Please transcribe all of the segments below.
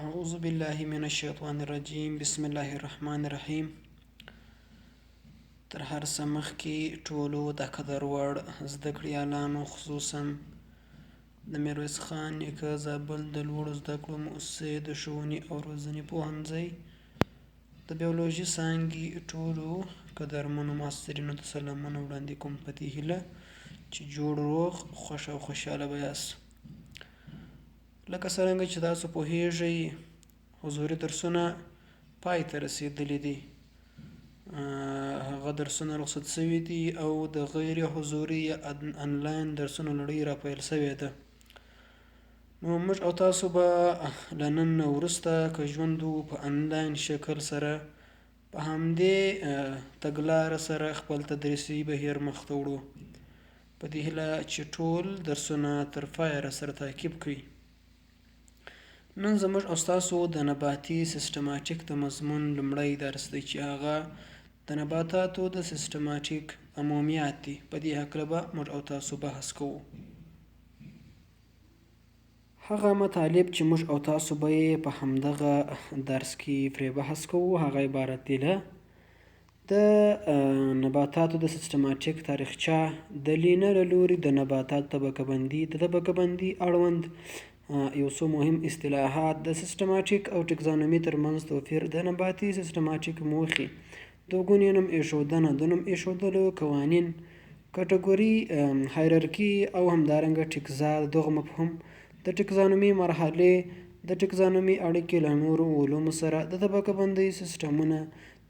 اعوذ بالله من الشیطان الرجیم بسم الله الرحمن الرحیم. تر هر څه مخکې ټولو د قدر وړ زده کړیالانو خصوصا د میرویس خان نیکه زابل د لوړو زده کړو مؤسسې د ښوونې او روزنې پوهنځی د بیولوژي څانګې ټولو قدرمنو محصلینو ته سلامونه وړاندې کوم په دې هیله چې جوړ روغ خوښ او خوشحاله به یاست. لکه څرنګه چې تاسو پوهیږئ حضوري درسونه پای ته رسیدلي دي، هغه درسونه رخصت شوي دي او د غیر حضوري یا انلاین درسونو لړۍ راپیل شوې ده. نو موږ او تاسو به له نن نه وروسته که ژوند په انلاین شکل سره په همدې تګلاره سره خپل تدریسي بهیر مخ ته وړو په دې هیله چې ټول درسونه تر پایه راسره تعقیب کړئ. نن زموږ او ستاسو د نباتي سیستماتیک د مضمون لومړی درس دی چې هغه د نباتاتو د سیستماتیک عمومیات دي. په دې هکله به موږ او تاسو بحث کوو. هغه مطالب چې موږ او تاسو به یې په همدغه درس کې پرې بحث کوو هغه عبارت دی له د نباتاتو د سیستماتیک تاریخچه د لینه له لوري د نباتاتو طبقه بندي د طبقه بندي اړوند یو څو مهم اصطلاحات د سیستماتیک او ټکزانومي ترمنځ توپیر د نباتي سیستماتیک موخې د ګونې نوم ایښودنه د نوم ایښودلو قوانین کټګوري هایرارکي او همدارنګه ټکزا دغه مفهوم د ټکزانومي مرحلې د ټکزانومي اړیکې له نورو علومو سره د طبقه بندۍ سیستمونه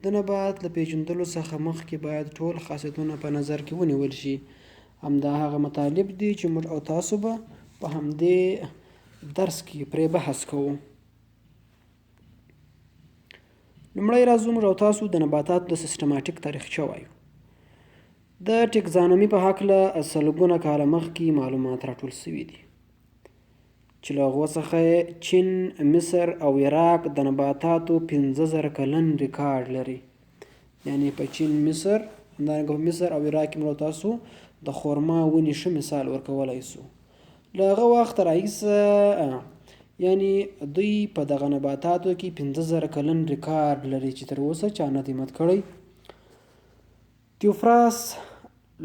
د نبات له پیژندلو څخه مخکې باید ټول خاصیتونه په نظر کې ونیول شي. همدا هغه مطالب دي چې موږ او تاسو به په همدې درس کې پرې بحث کوو. لومړی راځو موږ او تاسو د نباتاتو د سیستماتیک تاریخچه وایو. د ټکزانومي په هکله سلګونه کاله مخکې معلومات راټول شوي دي چې له هغو څخه چین، مصر او عراق د نباتاتو 15,000 کلن ریکارډ لري. یعنې په چین، مصر، همدارنګه په مصر او عراق کې موږ تاسو د خرما ونې ښه مثال ورکولی سو. له هغه وخته راهیسه یعنې دوی په دغه نباتاتو کې 15,000 کلن ریکارډ لري چې تر اوسه چا نه دی مات کړی. تیوفراس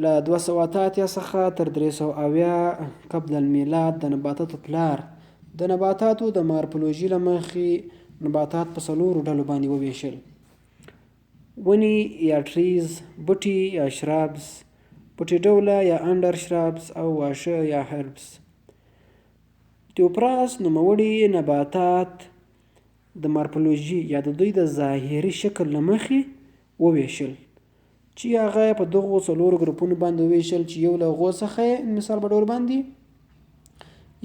له 280 څخه تر 370 قبل المیلاد د نباتاتو پلار د نباتاتو د مارفولوژي له مخې نباتات په 4 ډلو باندې وویشل: ونې یا ټریز، بوټي یا شرابس، بوټي ډوله یا انډر شرابس او واښه یا هربس. تیوفراس نوموړي نباتات د مارفولوژي یا د دوی د ظاهري شکل له مخې وویشل چې هغه په دغو 4 ګروپونو باندې وویشل چې یو له هغو څخه مثال په ډول باندې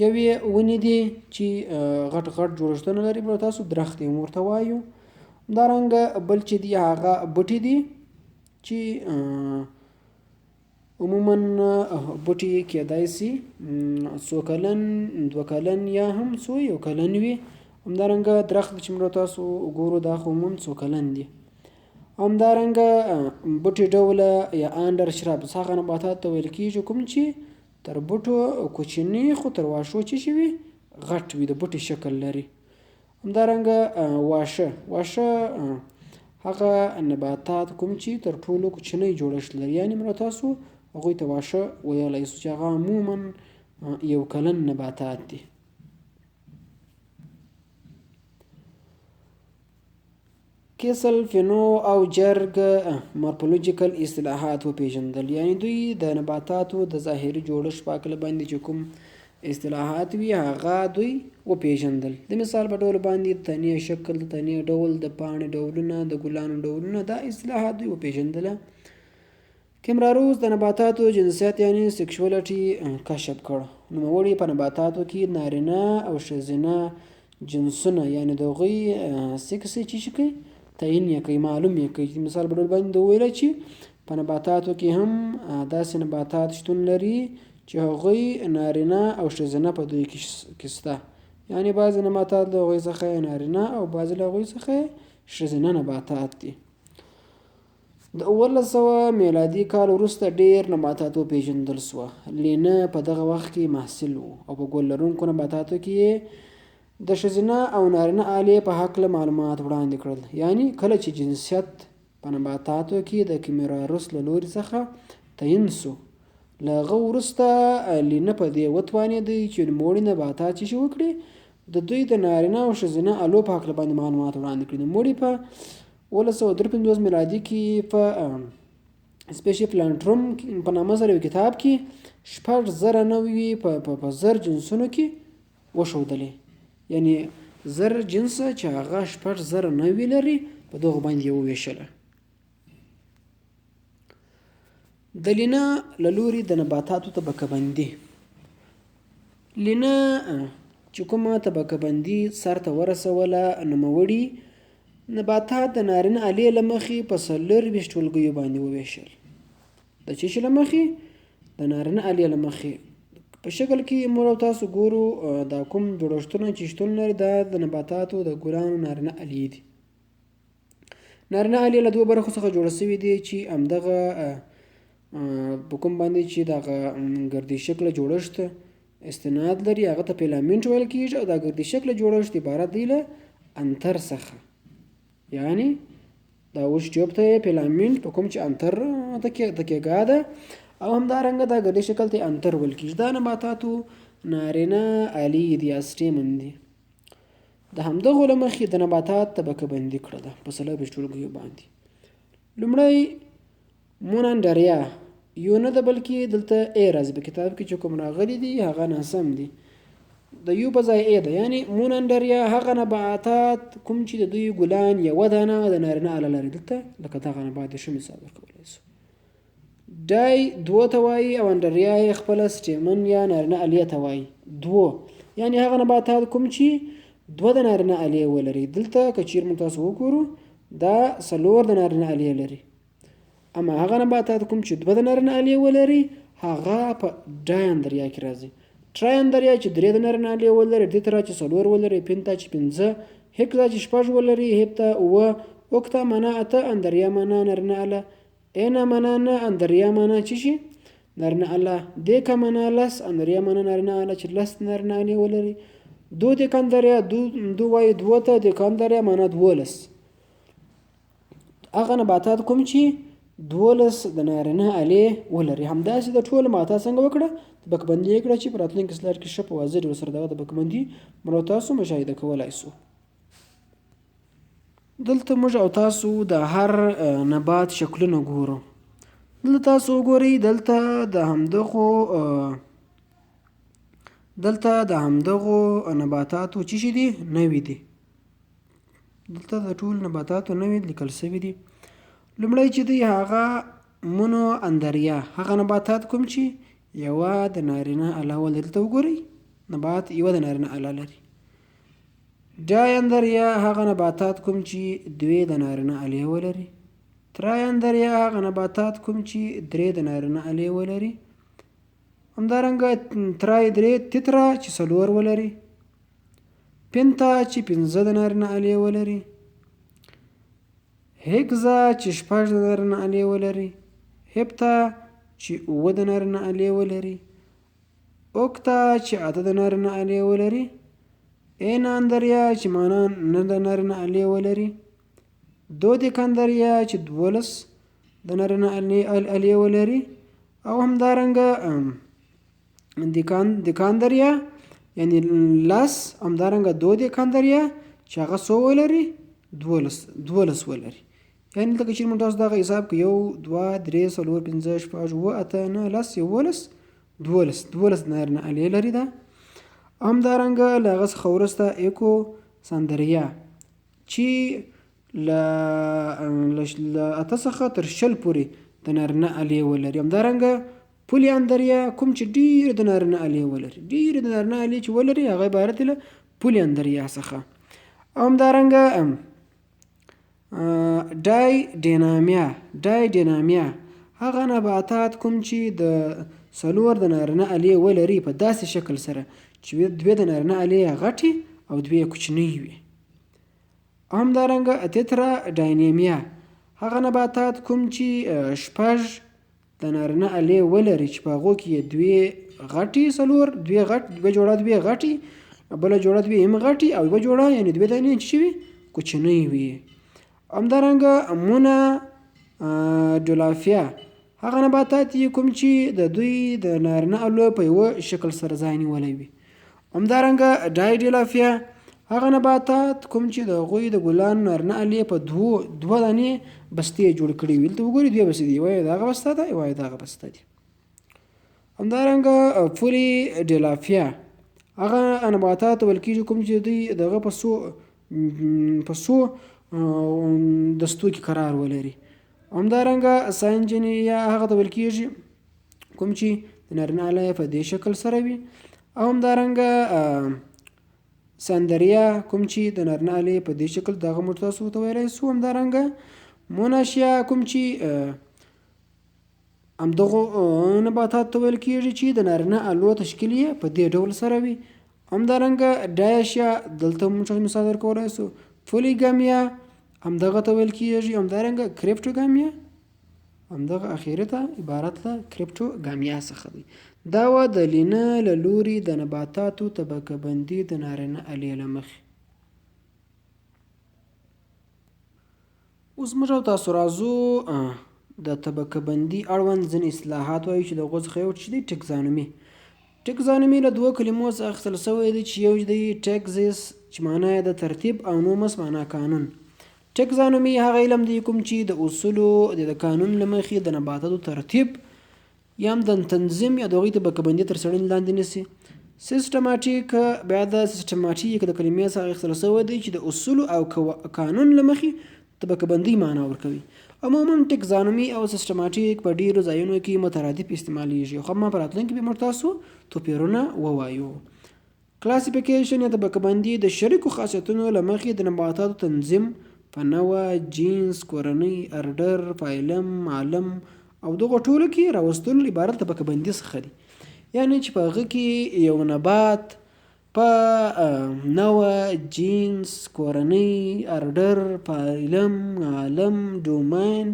یو یې ونې دي چې غټ غټ جوړښتونه لري، بل تاسو درخت یې ورته وایو. همدارنګه بل چې دي هغه بوټي دي چې عموما بوټي کېدای شي 100 کلن، 2 کلن یا هم 1 کلن وي. همدارنګه درخت چې موږ تاسو وګورو دا خو عموما 100 کلن دي. همدارنګه بوټي ډوله یا انډر شرابس هغه نباتات ته ویل کېږي کوم چې تر بوټو کوچني خو تر واښو چې شي وي غټ وي، د بوټي شکل لري. همدارنګه واښه هغه نباتات کوم چې تر ټولو کوچنی جوړښت لري، یعنې موږ تاسو هغوی ته واښه ویلی شو چې هغه عموما 1 کلن نباتات دي. کیسل، فینو او جرګ مارفولوژیکل اصطلاحات وپېژندل، یعنې دوی د نباتاتو د ظاهري جوړښت په هکله باندې چې کوم اصطلاحات وي هغه دوی وپېژندل. د مثال په ډول باندې د تنې شکل، د تنې ډول، د پاڼې ډولونه، د ګلانو ډولونه، دا اصطلاحات دوی وپېژندله. کیمراروز د نباتاتو جنسیت یعنې سیکشوالټي کشف کړ. نوموړي په نباتاتو کې نارینه او ښځینه جنسونه یعنې د هغوی سیکس چې شي کوي تعین یې کوي، معلوم یې کوي. مثال په ډول باندې وویله چې په نباتاتو کې هم داسې نباتات شتون لري چې هغوی نارینه او ښځینه په دوی کې شته، یعنې بعضې نباتات له هغوی څخه نارینه او بعضې له هغوی څخه ښځینه نباتات دي. د 1900 میلادي کال وروسته ډېر نباتات وپېژندل سوه. لینه په دغه وخت کې محصل و او په ګل لرونکو نباتاتو کې د ښځینه او نارینه آلې په هکله معلومات وړاندې کړل. یعنی کله چې جنسیت په نباتاتو کې د کیمیراروس له لوري څخه تعیین سو، له هغه وروسته لینه په دې وتوانېدی چې نوموړي نباتات چې وکړي د دوی د نارینه او ښځینه آلو په هکله باندې معلومات وړاندې کړي. نوموړي په 1953 میلادي کې په سپیشي پلانټروم په نامه سره یو کتاب کې 6,000 نوعې په 1000 جنسونو کې وښودلې. یعنی 1000 جنسه چې هغه 6,000 نوعې لري په دغه باندې یې وویشله. د لینه له لوري د نباتاتو طبقه بندي. لینه چې کومه طبقه بندي سرته ورسوله، نوموړي نباتات د نارینه آلې له مخې په 24 ټولګیو باندې وویشل. د څه شي له مخې؟ د نارینه آلې له مخې. په شکل کې موږ او تاسو ګورو دا کوم جوړښتونه چې شتون لري دا د نباتاتو د ګلانو نارینه آلې دي. نارینه آلې له دوه برخو څخه جوړه شوي دي چې همدغه په کوم باندې چې دغه ګردي شکله جوړښت استناد لري هغه ته فیلامنټ ویل کېږي، او دا ګردي شکله جوړښت عبارت دی له انتر څخه. یعنی دا اوس ټیوب ته فیلامنټ په کوم چې انتر تکیګا ده، او همدارنګه دا ګردي شکل ته انتر ویل کېږي. دا نباتاتو نارینه آلې دي یا سټیمن دي. د همدغو له مخې د نباتات طبقه بندي کړله په 24 ټولګیو باندې. لومړی مونانډریا یو نه ده بلکې دلته ای راځي په کتاب کې چې کوم راغلي دي هغه ناسم دي، د یو په ځای ای ده. یعنی مونانډریا هغه نباتات کوم چې د دوی ګلان یوه دانه د نارینه آله لري. دلته لکه دغه نبات ښه مثال ورکولی سو. ډای دوه ته وایي او انډریا یې خپله سټیمن یا نارینه آلې ته وایي. دوه یعنی هغه نباتات کوم چې دوه د نارینه آلې ولري. دلته که چېرې موږ تاسو وګورو دا 4 د نارینه آلې لري، اما هغه نباتات کوم چې دوه د نارینه آلې ولري هغه په ډایندریا کې راځي. ټرایندریا چې 3 د نارینه آلې ولري، ډیترا چې 4 ولري، پینتا چې 5، هکزا چې 6 ولري، هپتا 9، اوکتا معنا 8، اندریا معنا نارینه آله، اینا معنا 9، اندریا معنا چې شي نارینه آله، دیکا معنا 10، اندریا معنا نارینه آله چې 10 نارینه آلې ولري. دو دیکاندریا دو وایي 2 ته، دیکاندریا معنا 12. هغه نباتات کوم چې 12 د نارینه آلې ولري. همداسې د ټولو نباتات څنګه وکړه طبقه بندي یې کړه چې په راتلونکي سلاید کې ښه په واضح ډول سره دغه طبقه بندي موږ او تاسو مشاهده کولی سو. دلته موږ او تاسو د هر نبات شکلونه ګورو. دلته تاسو وګورئ دلته د همدغو نباتاتو چې شي دي نوي دي. دلته د ټول نباتاتو نوي لیکل سوي دي. لومړی چې دی هغه مونو اندریا، هغه نباتات کوم چې یوه د نارینه آله ولري. دلته وګورئ نبات یوه د نارینه آله لري. ډای اندریا هغه نباتات کوم چې 2 د نارینه آلې ولري. ترای اندریا هغه نباتات کوم چې 3 د نارینه آلې ولري. همدارنګه ترای 3 تترا چې 4 ولري. پینتا چې 5 د نارینه آلې ولري. هکزا چې 6 د نارینه آلې ولري. هپتا چې 9 د نارینه آلې ولري. اوکتا چې 8 د نارینه آلې ولري. اینا اندریا چې معنا 9 د نارینه آلې ولري. دو دیکاندریا چې 12 د نارینه آلې ولري. او همدارنګه دیکاندریا یعنی 10، همدارنګه دو دیکاندریا چې هغه څو ولري 12 ولري. یعنی لکه چې موږ تاسو دغه حساب کوو 1 2 3 4 5 6 7 8 9 10 11 نارینه آلې لري. ده همدارنګه له هغه څخه وروسته ایکو ساندریا چې له 8 څخه تر 20 پورې د نارینه آلې ولري. همدارنګه پولیاندریا کوم چې ډېر د نارینه آلې ولري. ډېر د نارینه آلې چې ولري هغه عبارت له پولیاندریا څخه. همدارنګه ډای ډینامیا هغه نباتات کوم چې د 4 د نارینه آلې ولري په داسې شکل سره چې 2 د نارینه آلې غټې او 2 کوچنۍ وي. همدارنګه تترا ډاینامیا هغه نباتات کوم چې 6 د نارینه آلې ولري چې په هغو کې 2 غټې 4 2 جوړه 2 غټې بله جوړه دوی هم غټي او یوه جوړه یعنې دوې دانې چې وي کوچنۍ وي. همدارنګه مونوډولافیا هغه نباتات دي کوم چې د دوی د نارینه الو په یوه شکل سره ځای نیولی وي. همدارنګه ډایډلافیا هغه نباتات کوم چې د هغوی د ګلانو نارینه الې په دوه دانې بستې جوړ کړي وي. دلته وګورئ دوې بستې دي، یوه یې دغه بسته ده، یوه یې دغه بسته دي. همدارنګه پولیډلافیا هغه نباتات ویل کېږي کوم چې دوی دغه په څو دستو کې قرار ولري. همدارنګه ساینجینیا هغه ته ویل کېږي کوم چې د نارینه اله په دې شکل سره وي. او همدارنګه ساندریا کوم چې د نارینه الې په دې شکل دغه موږ تاسو ته ویلی سو. همدارنګه موناشیا کوم چې همدغو نباتات ته ویل کېږي چې د نارینه الو تشکیل یې په دې ډول سره وي. همدارنګه ډایشیا دلته موږ مثال درکولی سو. پولیګامیا همدغه ته ویل کېږي. همدارنګه کریپټوګامیا همدغه اخري ته عبارت له کریپټوګامیا څخه دی. دا وه د لینه له لوري د نباتاتو طبقه بندي د نارینه الې له مخې. اوس موږ او تاسو راځو د طبقه بندي اړوند ځینې اصطلاحات وایو چې د هغو څخه یو چې دی ټکزانومي. ټکزانومي له دوه کلمو څخه اخیستل شوی دی چې یو دی ټکزیس چې معنا یې د ترتیب او نومس معنا قانون. ټکزانومي هغه علم دی کوم چې د اصولو د قانون له مخې د نباتاتو ترتیب یا هم د تنظیم یا د هغوی طبقه بندي تر څېړنې لاندې نیسي. سیستماتیک بیا د سیستماتیک د کلمې څخه اخیستل شوی دی چې د اصولو او قانون له مخې طبقه بندي معنا ورکوي. عموما ټکزانومي او سیستماتیک په ډېرو ځایونو کې مترادف استعمالیږي، خو ما په راتلونکي کې موږ تاسو توپیرونه ووایو. کلاسیفیکیشن یا طبقه بندي د شریکو خاصیتونو له مخې د نباتاتو تنظیم په نوع، جنس، کورنۍ، ارډر، فایلم، عالم او دغو ټولو کې راوستلو عبارت طبقه بندي څخه دی. یعنې چې په هغه کې یو نبات په نوع، جنس، کورنۍ، ارډر، فایلم، عالم، ډومین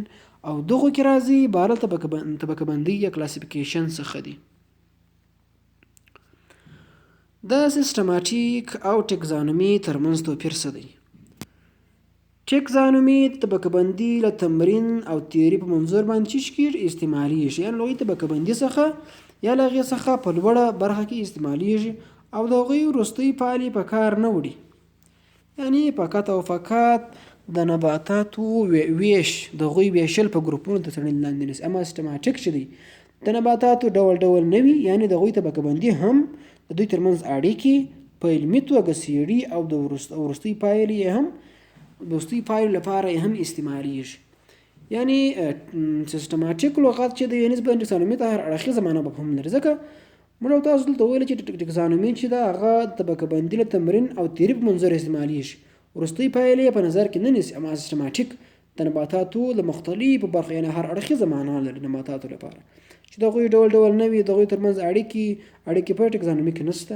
او دغو کې راځي عبارت طبقه بندي یا کلاسیفیکیشن څخه دی. د سیستماتیک او ټکزانومي ترمنځ توپیر څه دی؟ ټکزانومي طبقه بندي له تمرین او تیوري په منظور باندې چې کېږي استعمالیږي، یعنې له هغوی طبقه بندي څخه یا له هغې څخه په لوړه برخه کې استعمالیږي او د هغوی وروستۍ پایلې په کار نه وړي. یعنې فقط او فقط د نباتاتو ویش د هغوی ویشل په ګروپونو د څېړنې لاندې نیسي. اما سیستماتیک چې دی د نباتاتو ډول ډول نه وي، یعنې د هغوی طبقه بندي هم د دوی ترمنځ اړیکې په علمي توګه څېړي او د وروستۍ پایلې یې هم د وروستۍ پایلو لپاره یې هم استعمالیږي. یعنې سیستماتیک لغت چې دی نسبتا ټکزانومي ته هر اړخیزه معنا مفهوم لري. ځکه موږ او تاسو دلته ویلي چې ټکزانومي چې ده هغه طبقه بندي له تمرین او تیوري په منظور استعمالیږي، وروستۍ پایلې یې په نظر کې نه نیسي. اما سیستماتیک د نباتاتو له مختلفو برخو یعنې هر اړخیزه معنا لري نباتاتو لپاره چې د هغوی ډول ډول نه وي، د هغوی ترمنځ اړیکې په ټکزانومي کې نشته،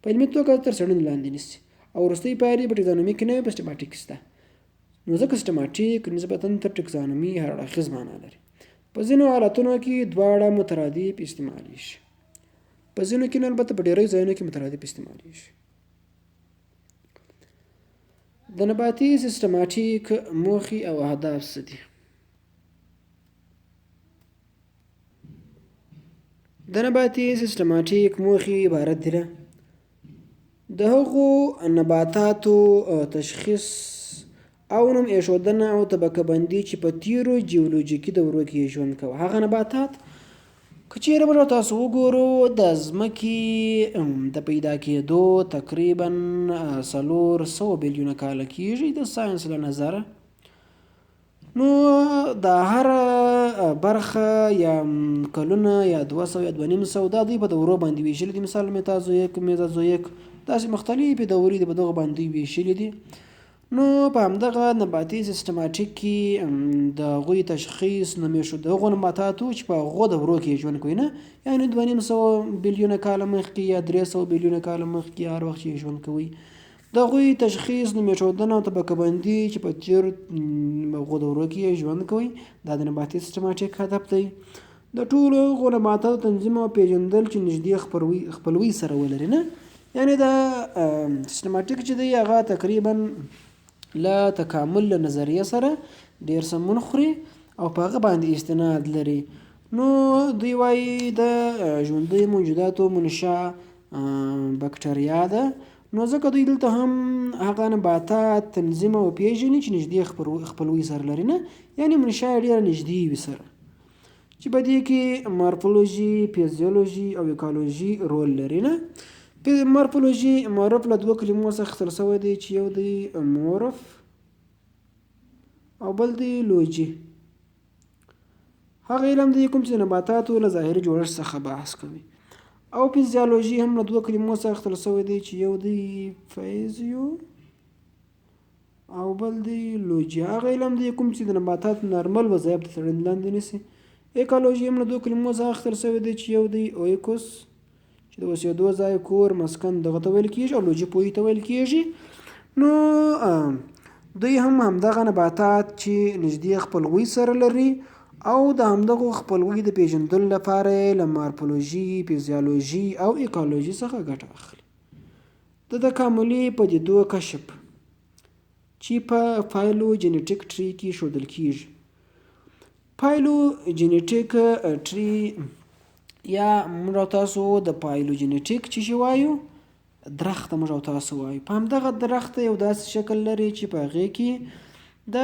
په علمي توګه تر څېړنې لاندې نیسي، او وروستۍ پایلې په ټکزانومي کې نه وي، په سیستماتیک کې شته. نو ځکه سیستماتیک نسبتا تر ټکزانومي هر اړخیز معنا لري. په ځینو حالتونو کې دواړه مترادف استعمالیږي، په ځینو کې نه، البته په ډېرو ځایونو کې مترادف استعمالیږي. د نباتي سیستماتیک موخې او اهداف څه دي؟ د نباتي سیستماتیک موخې عبارت دي له د هغو نباتاتو تشخیص او نوم ایښودنه او طبقه بندي چې په تیرو جیولوجیکي دورو کې ژوند کوي. هغه نباتات که چیرې موږ تاسو وګورو د ځمکې د پیدا کېدو تقریبا 400 بیلیونه کاله کېږي د ساینس له نظره، نو د هر برخه یا کلونه یا 200 یا 250 دا دوی په دورو باندې ویشلي دي. مثال میتازویک، میزازویک، داسې مختلفې دورې دي په دغه باندې ویشلي دي. نو په همدغه نباتي سیستماتیک کې د هغوی تشخیص نوم ایښود د هغو نباتاتو چې په هغو دورو کې ژوند کوي، نه یعنې 250 بیلیونه کاله مخکې یا 300 بیلیونه کاله مخکې هر وخت چې ژوند کوي، د هغوی تشخیص نوم ایښودنه او طبقه بندي چې په تېرو هغو دورو کې ژوند کوي، دا د نباتي سیستماتیک هدف دی. د ټولو هغو نباتاتو تنظیم او پېژندل چې نږدې خپلوي سره ولري، نه یعنې د سیستماتیک چې دی هغه تقریبا له تکامل له نظریه سره ډېر سمون خوري او په هغه باندې استناد لري. نو دوی وایي د ژوندیو موجوداتو منشا بکټریا ده. نو ځکه دوی دلته هم هغه نباتات تنظیم او پیژني چې نږدې خپلوي سره لري نه، یعنې منشا یې ډېره نږدې وي سره، چې په دې کې مارفولوژي، فیزیولوژي او ایکالوژي رول لري نه. مارفولوژي معرف له دوه کلمو څخه اخیستل شوی دی چې یو دی مورف او بل دی لوجي. هغه علم دی کوم چې د نباتاتو له ظاهري جوړښت څخه بحث کوي. او فیزیولوژي هم له دوه کلمو څخه اخیستل شوی دی چې یو دی فیزیو او بل دی لوجي. هغه علم دی کوم چې د نباتاتو نارمل وظایف د څېړنې لاندې نیسي. ایکالوژي هم له دوه کلمو څخه اخیستل شوی دی چې یو دی اویکوس چې د اوسېدو ځای، کور، مسکن دغه ته ویل کېږي، او لوجي پوهې ته ویل کېږي. نو دوی هم همدغه نباتات چې نږدې خپلوي سره لري او د همدغو خپلوي د پیژندلو لپاره له مارفولوژي، فیزیولوژي او ایکالوژي څخه ګټه اخلي. د تکاملي پدیدو کشف چې په فایلوجینیټیک ټري کې ښودل کېږي. فایلوجینیټیک ټري یا موږ او تاسو د فایلوجینیټیک چې شی وایو درخت موږ او تاسو وایو. په همدغه درخت یو داسې شکل لري چې په هغې کې د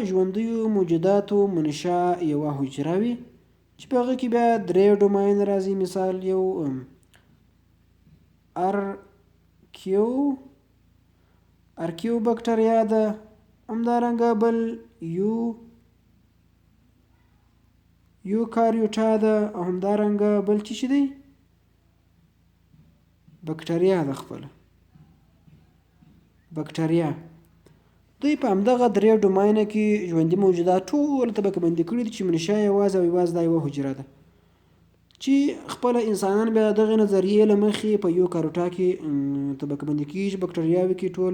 ژوندیو موجوداتو منشا یوه حجره وي چې په هغه کې بیا درې ډوماین راځي. مثال یو ارکیو بکټریا ده، همدارنګه بل یوکاریوټا ده، او همدارنګه بل چې دی بکټریا ده. خپله بکټریا دوی په همدغه درې ډوماینه کې ژوندي موجودات ټول طبقه بندي کړي دي چې منشا یوازې او یوازې دا یوه حجره ده چې خپله انسانان بیا دغې نظریې له مخې په یوکاریوټا کې طبقه بندي کېږي. بکټریاوې کې ټول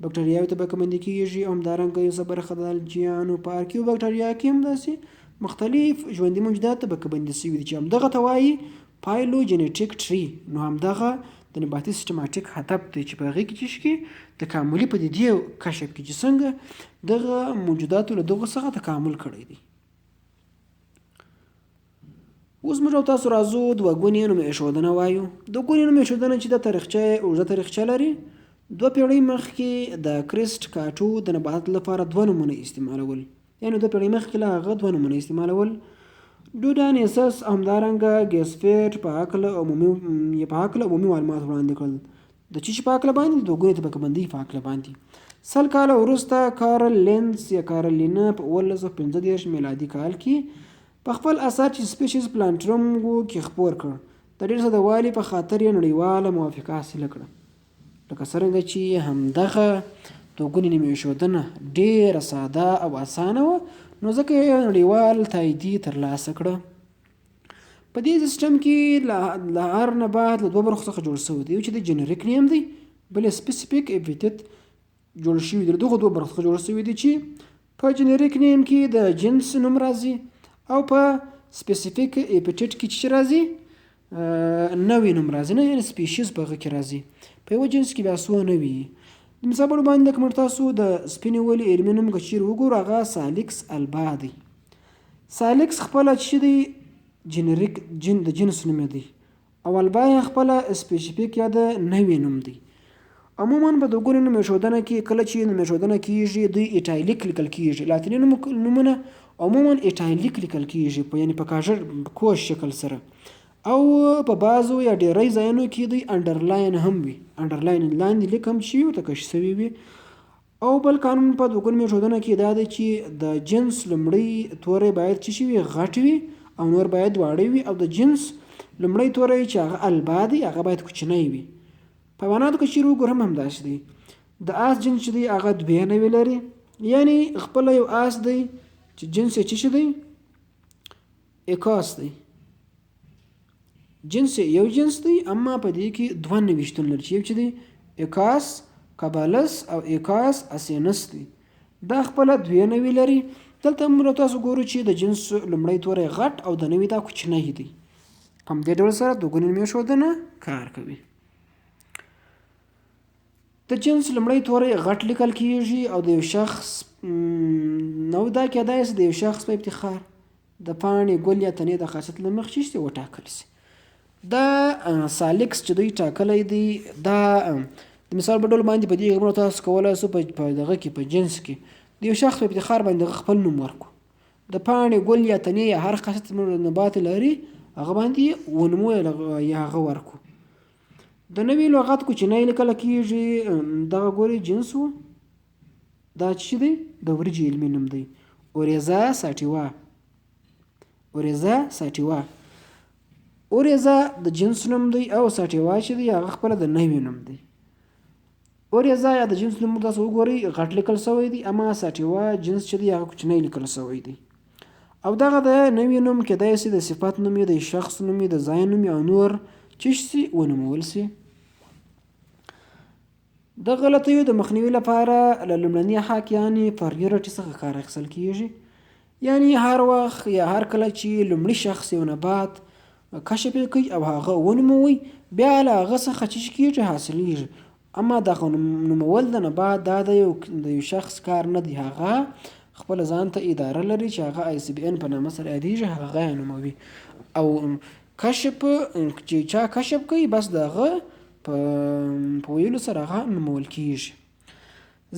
بکټریاوې طبقه بندي کېږي، او همدارنګه یو څه برخه د الجیانو په ارکیو بکټریا کې هم داسې مختلف ژوندي موجودات طبقه بندي شوي دي چې همدغه ته وایي فایلوجینیټیک ټري. نو همدغه د نباتي سیستماتیک هدف دی چې په هغې کې چې تکاملي پدیدې کشف کړي چې څنګه دغه موجوداتو له دغو څخه تکامل کړی دی. اوس موږ او تاسو راځو دوه ګونې نوم ایښودنه وایو. دوه ګونې نوم ایښودنه چې دا تاریخچه اوږده تاریخچه لري. 2 پیړۍ مخکې د کریسټ کاټو د نبات لپاره 2 نومونه استعمالول، یعنې 2 پیړۍ مخکې له هغه 2 نومونه استعمالول. ډوډانیسس همدارنګه ګیسفیټ په هکله عمومي معلومات وړاندې کړل. د چې په هکله باندې د دوه طبقه بندۍ په هکله باندې 100 کاله وروسته کارل لینز یا کارل لینه په 1835 میلادي کال کې په خپل اثر چې سپیشیز پلانټرمګو کې خپور کړ. د ډېر څه د والي په خاطر یې نړیواله موافقه حاصله کړه. لکه څرنګه چې همدغه دوه ګونې نوم ایښودنه ډېره ساده او اسانه وه، نو ځکه یې نړیوال تاییدي ترلاسه کړه. په دې سیستم کې له هر نبات له 2 برخو څخه جوړ شوی دی. یو چې د جنریک نیم دی، بل سپیسیفیک اپیټیټ جوړ شوي دي. له دغو 2 برخو څخه جوړ شوي دي چې په جنریک نیم کې د جنس نوم راځي او په سپیسیفیک اپیټیټ کې چې راځي نوی نوم راځي، نه یعنې سپیشیز په هغه کې راځي. په یوه جنس کې بیا څو نوي. د مثال په ډول باندې لکه موږ تاسو د سپینې ولې علمي نوم که چیرې وګورو هغه سالیکس البا دی. سالیکس خپله چې دی جنریک د جنس نوم دی، او البا یې خپله سپیسیفیک یا د نوی نوم دی. عموما په دوه ګونې نوم ایښودنه کې کله چې نوم ایښودنه کېږي دوی ایټایلیک لیکل کېږي. لاتیني نومونه عموما ایټایلیک لیکل کېږي، یعنې په کاژر کوش شکل سره، او په بعضو یا ډېری ځایونو کې دوی انډرلاین هم وي. انډرلاین لاندې لیک هم شوي ورته کش شوي وي. او بل قانون په دوه ګونې نوم ایښودنه کې دا دی چې د جنس لومړی توری باید چې شي وي غټ وي او نور باید واړه وي، او د جنس لومړی توری چې هغه البا دی هغه باید کوچنی وي. په حیواناتو که چیرې وګورو هم همداسې دی. د آس جنس چې دی هغه 2 نوي لري، یعنې خپله یو آس دی چې جنس یې چې دی ایکاس دی. جنس یو جنس دی، اما په دې کې 2 نوي شتون لري چې یو چې دی ایکاس کابالس او ایکاس اسینس دی. دا خپله 2 نوي لري. دلته موږ تاسو ګورو چې د جنس لومړی توری غټ او د نوي دا کوچنی دی. په همدې ډول سره دوه ګونې نوم ایښودنه کار کوي. د جنس لومړی توری غټ لیکل کیږي او د یو شخص نو دا کېدای شي د یو شخص په افتخار د پاڼې ګل یا تنې د خاصیت له مخې چې وټاکل شي. دا سالیکس چې دوی ټاکلی دی دا د مثال په ډول باندې په دې غوښتنه تاسو کولی شو په دغه کې په جنس کې د یو شخص په افتخار باندې خپل نوم ورکړو. د پاڼې ګل یا تنې یا هر خاصیت نبات لري هغه باندې ونمو یا هغه ورکړو. د نوي لغت کوچنی لیکل کیږي دغه ګوري جنس و. دا چې دی د وریجې علمي نوم دی اوریزا ساټیوا. اوریزا ساټیوا اوریزا د جنس نوم دی او ساټیوا چې دی هغه خپله د نوي نوم دی. اوریزا یا د جنس نوم تاسو وګورئ غټ لیکل شوی دی اما ساټیوا جنس چې دی هغه کوچنی لیکل شوی دی. او دغه د نوي نوم کېدای شي د صفت نوم د شخص نوم د ځای نوم او نور چې شي ونومول شي. د غلطیو د مخنیوي لپاره له لومړني حقیقي پریورټي څخه کار اخیستل کیږي. یعنی هر وخت یا هر کله چې لومړي شخص یو نبات کشف کوي او هغه ونوموي بیا له هغه څخه چې کیږي حاصلیږي. اما دغه نومول د نبات دا د یو شخص کار نه دی. هغه خپل ځان ته اداره لري چې هغه ICBN په نامه سره یادیږي هغه یې نوموي. او کشف چې چا کشف کوي بس دغه په ویلو سره هغه نومول کیږي.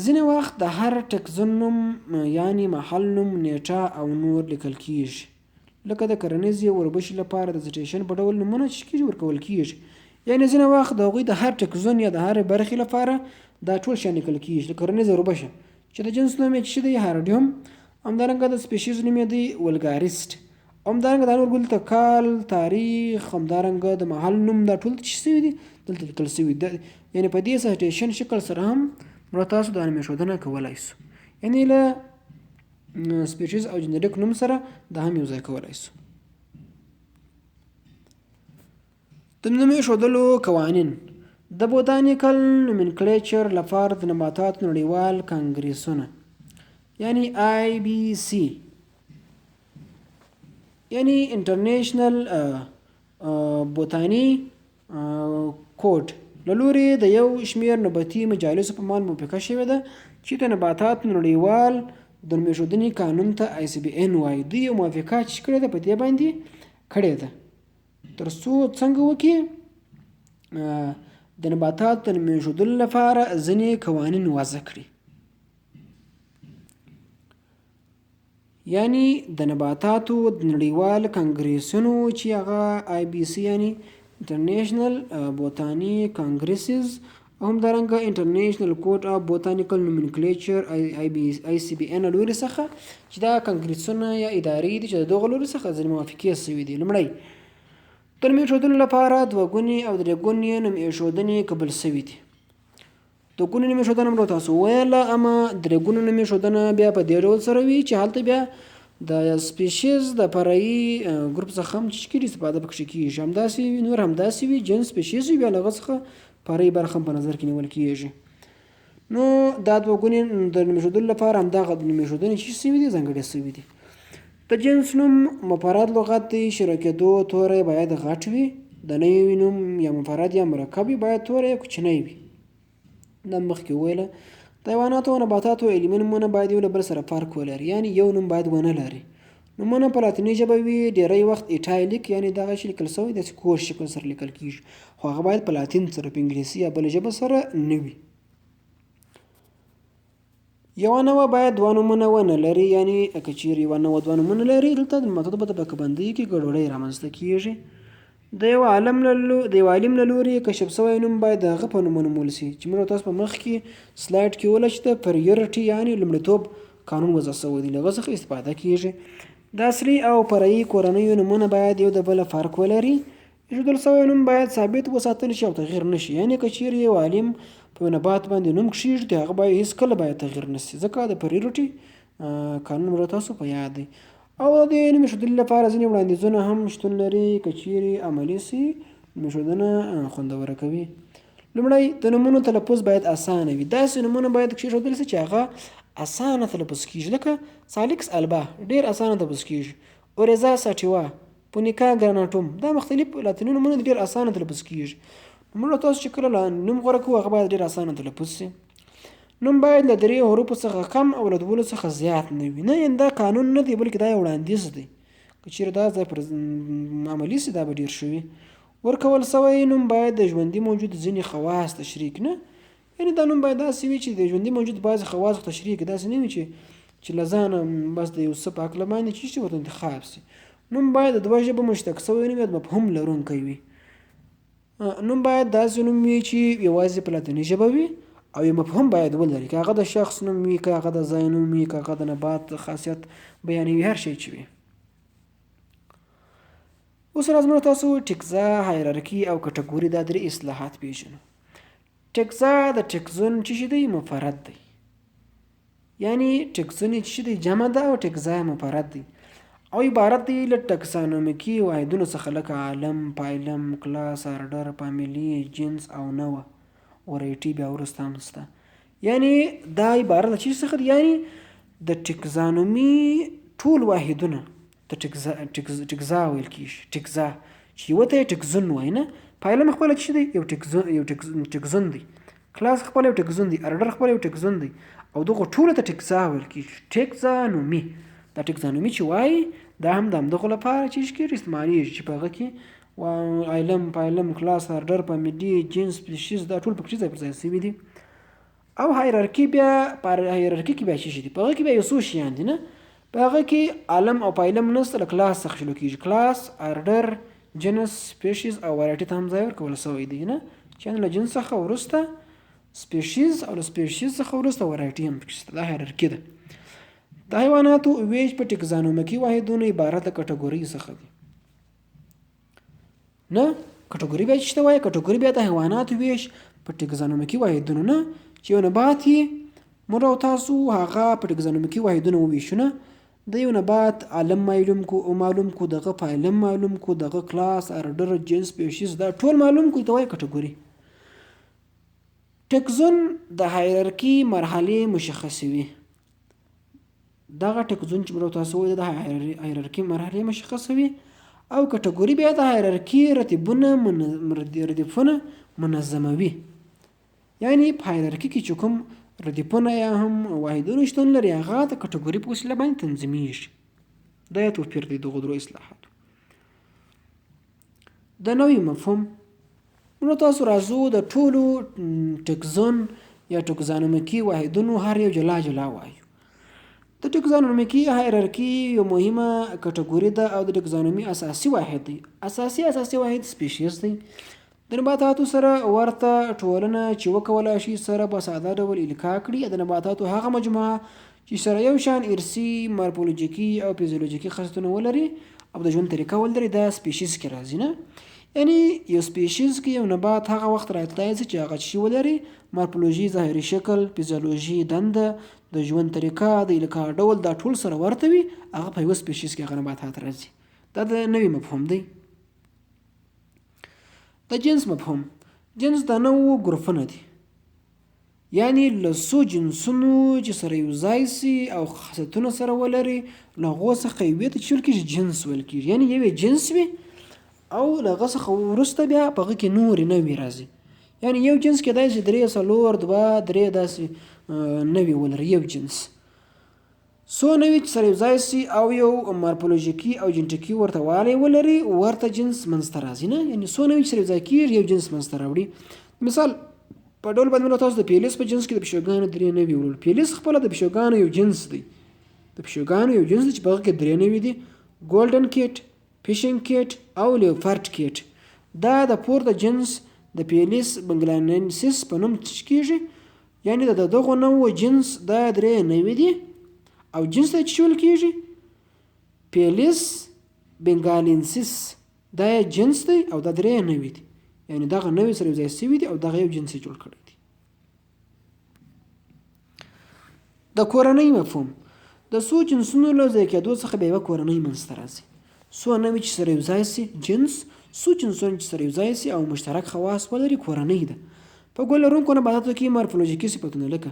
ځینې وخت د هر ټکزون نوم یعنی محل نوم نیټه او نور لیکل کیږي. لکه د کرنیزې وربشې لپاره د سټیشن په ډول نومونه چې کیږي ورکول کیږي. یعنی ځینې وخت د هغوی د هر ټکزون یا د هرې برخې لپاره دا ټول شیان لیکل کیږي. د کرنیزې وربشه چې د جنس نوم یې چې دی هارډیوم، همدارنګه د سپیشیز نوم یې دی ولګاریسټ، همدارنګه د نور ګل ته کال تاریخ، همدارنګه د محل نوم دا ټول چې شوي دي دلته لیکل شوي دي. یعنی په دې سټیشن شکل سره هم مړه تاسو د نوم ایښودنه کولی شو. یعنی له سپیشیز او جنریک نوم سره دا هم یو ځای کولی شو. د نوم ایښودلو قوانین د بوتانیکل نومنکلیچر لپاره د نباتاتو نړیوال کانګریسونه یعنی IBC یعنی انټرنیشنل بوتاني کوډ له لورې د یو شمېر نباتي مجالسو په مان موافقه شوې ده چې د نباتاتو نړیوال د نوم ایښودنې قانون ته ICBN وایي. دوی یو موافقه چې کړې ده په دې باندې کړې ده تر څو څنګه وکړي د نباتاتو د نوم ایښودلو لپاره ځینې قوانین وضع کړي. یعنی د نباتاتو د نړیوال کانګریسونو چې هغه IBC یعنی انټرنیشنل بوتاني کانګریسز او همدارنګه انټرنیشنل کوډ اف بوتانیکل نومنکلیچر ICBN لوري څخه چې دا کانګریسونه یا ادارې دي چې د دغه لوري څخه ځینې موافقې شوي دي. لومړی د نوم ایښودلو لپاره دوه ګونې او درې ګونې نوم ایښودنې قبول شوي دي. دوه ګونې نوم ایښودنه مو تاسو ویله، اما درې ګونې نوم ایښودنه بیا په دې ډول سره وي چې هلته بیا د سپیشیز د فرعي ګروپ څخه هم چې کېږي استفاده پکې کېږي. همداسې نور همداسې وي جنس سپیشیز وي بیا له هغه څخه فرعي برخه هم په نظر کې نیول کېږي. نو دا دوه ګونې د نوم ایښودلو لپاره همدغه نوم ایښودنې چې شوي دي ځانګړې شوي دي. د جنس نوم مفرد لغت دی. شروع کېدو توری باید غټ وي. د نوي نوم یا مفرد یا مرکب وي باید توری کوچنی وي. دا مخکې وویله. د حیواناتو او نباتاتو علمي نومونه باید یو له بل سره فرق ولري، یعنی یو نوم باید ونه لري. نومونه په لاتیني ژبه وي، ډیری وخت ایټایلیک یعنی دغه شی لیکل شوی داسې کوږ شکل سره لیکل کیږي، خو هغه باید په لاتین سره په انګلیسي یا بله ژبه سره نه وي. یوه نوعه باید دوه نومونه ونه لري، یعنی که چیرې یوه نوعه دوه نومونه لري دلته د نباتاتو په طبقه‌بندۍ کې ګډوډي رامنځته کیږي. د یو عالم له لوري کشف شوی نوم باید د هغه په نوم ونومول شي چې موږ تاسو په مخ کې سلایډ کې ولوستل. پریورټي یعنی لومړیتوب قانون وضع شوی دی، له هغه څخه استفاده کیږي. د اصلي او فرعي کورنیو نومونه باید یو د بل فرق ولري. ایښودل شوی نوم باید ثابت وساتل شي او تغییر نشي، یعنی که چیرې یو عالم په نبات باندې نوم کښېږدي هغه باید هیڅکله باید تغییر نشي، ځکه د پریورټي قانون موږ تاسو په یاد دی. او د نوم ایښودلو لپاره ځینې وړاندیزونه هم شتون لري که چیرې عملي سي نوم ایښودنه خوندوره کوي. لومړی د نومونو تلفظ باید اسانه وي. داسې نومونه باید کښېښودل شي چې هغه اسانه تلفظ کیږي، لکه سالیکس البا ډېر اسانه تلفظ کیږي، اوريزا ساټیوا، پونیکا ګراناټوم، دا مختلف لاتیني نومونه ډېر اسانه تلفظ کیږي. موږ تاسو چې کله نوم غوره کوو هغه باید ډېر اسانه تلفظ شي. نوم باید له 3 حروفو څخه کم او له 12 څخه زیات نه وي. نه دا قانون نه دی بلکې دا یو وړاندیز دی. که چیرې دا ځای پر عملي سي دا به ډېر ښه وي. ورکول سوی نوم باید د ژوندي موجود ځینې خواص تشریح نه، یعنې دا نوم باید داسې وي چې د ژوندي موجود بعضې خواص تشریح کړي، داسې نه وي چې له ځانه بس د یو څه په هکله باندې چې ورته انتخاب سي. نوم باید د 2 ژبو مشتق سوی نه وي، مفهوم لرونکی وي. نوم باید داسې نوم وي چې یوازې په لاتیني ژبه وي او یو مفهوم باید ولري، که هغه د شخص نوم وي، که هغه د ځای نوم وي، که هغه د نبات خاصیت بیانوي، هر شی چې وي. اوس راځو موږ تاسو ټیکزا، هایرارکي او کټګوري دا 3 اصطلاحات پېژنو. ټیکزا د ټیکزون چې دی مفرد دی، یعنی ټیکزون چې دی جمع ده او ټیکزا مفرد دی او عبارت دی له ټکسانومیکي واحدونو څخه لکه عالم، پایلم، کلاس، آرډر، فامیلي، جنس او نوع، ورایټي بیا وروسته هم شته. یعنی دا عبارت له چې څخه دی، یعنی د ټکسانومي ټول واحدونه ټیکزا ویل کېږي. ټیکزا چې یوه ته یې ټیکزون وایي نه. پایلم خپله چې دی یو ټیکزون دی، کلاس خپله یو ټیکزون دی، آرډر خپله یو ټیکزون دی او دغو ټولو ته ټیکزا ویل کېږي. ټیکزانومي دا ټیکزانومي چې وایي دا هم د همدغو لپاره چې کېږي استعمالېږي چې په هغه کې عالم، پایلم، کلاس، آرډر، فامیلي، جنس، سپیشیز دا ټول پکې ځای پر ځای شوي دي. او هایرارکي بیا په هایرارکي کې بیا څه دي؟ په هغه کې بیا یو څو شیان دي نه. په هغه کې عالم او پایلم نسته، له کلاس څخه شروع کېږي. کلاس، آرډر، جنس، سپیشیز او ورایټي ته هم ځای ورکول سوی دی نه، چې له جنس څخه وروسته سپیشیز او له سپیشیز څخه وروسته ورایټي هم پکې شته. دا هایرارکي ده. د حیواناتو ویش په ټکزانومیکي واحدونو عبارت له کټګورۍ څخه دی نه. کټګوري بیا چې ته وایي، کټګوري بیا د حیواناتو ویش په ټکزانومیکي واحدونو نه، چې یو نبات یې موږ او تاسو هغه په ټکزانومیکي واحدونو وویشو نه. د یو نبات عالم معلوم کو، دغه پایلم معلوم کو، دغه کلاس، آرډر، جنس، سپیشیز دا ټول معلوم کو، ته وایي کټګوري. ټکزون د هایرارکي مرحلې مشخصوي. دغه ټکزون چې موږ تاسو وایي د هایرارکي مرحلې مشخصوي. او کټګوري بیا د هایرارکي ردیفونه منظموي. یعنی په هایرارکي کې چې کوم ردیفونه یا هم واحدونه شتون لري هغه د کټګوري په وسیله باندې تنظیمیږي. دا یو توپیر دی دغو 3 اصطلاحاتو. د نوعي مفهوم موږ تاسو راځو د ټولو ټکزون یا ټکزانومیکي واحدونو هر یو جلا جلا وایو. د ټکزانومیکي هایرارکي یو مهمه کټګوري ده او د ټکزانومي اساسي واحد دی. اساسي واحد سپیشیز دی. د نباتاتو سره ورته ټولنه چې وکولای شي سره په ساده ډول القا کړي. د نباتاتو هغه مجموعه چې سره یو شان ارثي، مورفولوژیکي او فیزیولوژیکي خاصیتونه ولري او د ژوند طریقه ولري، دا سپیشیز کې راځي نه. یعنی یو سپیشیز کې یو نبات هغه وخت راتلای شي چې هغه شی ولري: مورفولوژي، ظاهري شکل، فیزیولوژي، دنده، د ژوند طریقه، د القا ډول، دا ټول سره ورته وي. هغه په یو سپیشیز کې هغه نباتات راځي. دا د نوي مفهوم دی. د جنس مفهوم. جنس د نوعو ګروپونه دي، یعنی له څو جنسونو چې سره یو ځای سي او خاصیتونه سره ولري، له هغو څخه یوې ته چې ویل کېږي جنس ویل کېږي. یعنی یو جنس وي او له هغه څخه وروسته بیا په هغه کې نورې نوعې راځي. یعنی یو جنس کېدای شي 3، 4، 2، 3 داسې نوعې ولري یو جنس. څو نوعې چې سره یو ځای سي او یو مورفولوژیکي او جنټیکي ورته والی ولري، ورته جنس منځته راځي نه. یعنی څو نوعې چې سره یو ځای کېږي یو جنس منځته راوړي. مثال په ډول باندې موږ تاسو د پیلیس په جنس کې د پیشوګانو 3 نوعې ولرو. پیلیس خپله د پیشوګانو یو جنس دی. د پیشوګانو یو جنس دی چې په هغه کې 3 نوعې دي: ګولډن کیټ، فیشنګ کیټ او لیوپارډ کیټ. دا د پورته جنس د پیلیس بنګلانسیس په نوم کېږي. یعنی د دغو نوعو جنس دا 3 نوعې دي او جنس ته چې ویل کېږي پیلیس بنګالینسیس. دا یې جنس دی او دا 3 نوعې دي. یعنی دغه نوعې سره یو ځای شوي دي او دغه یو جنس یې جوړ کړی دی. د کورنۍ مفهوم. د څو جنسونو له ځای کېدو څخه بیا یوه کورنۍ منځته راځي. څو نوعې چې سره یو ځای سي جنس، څو جنسونه چې سره یو ځای سي او مشترک خواص ولري کورنۍ ده. په ګل لرونکو نباتاتو کې مورفولوژیکي صفتونه لکه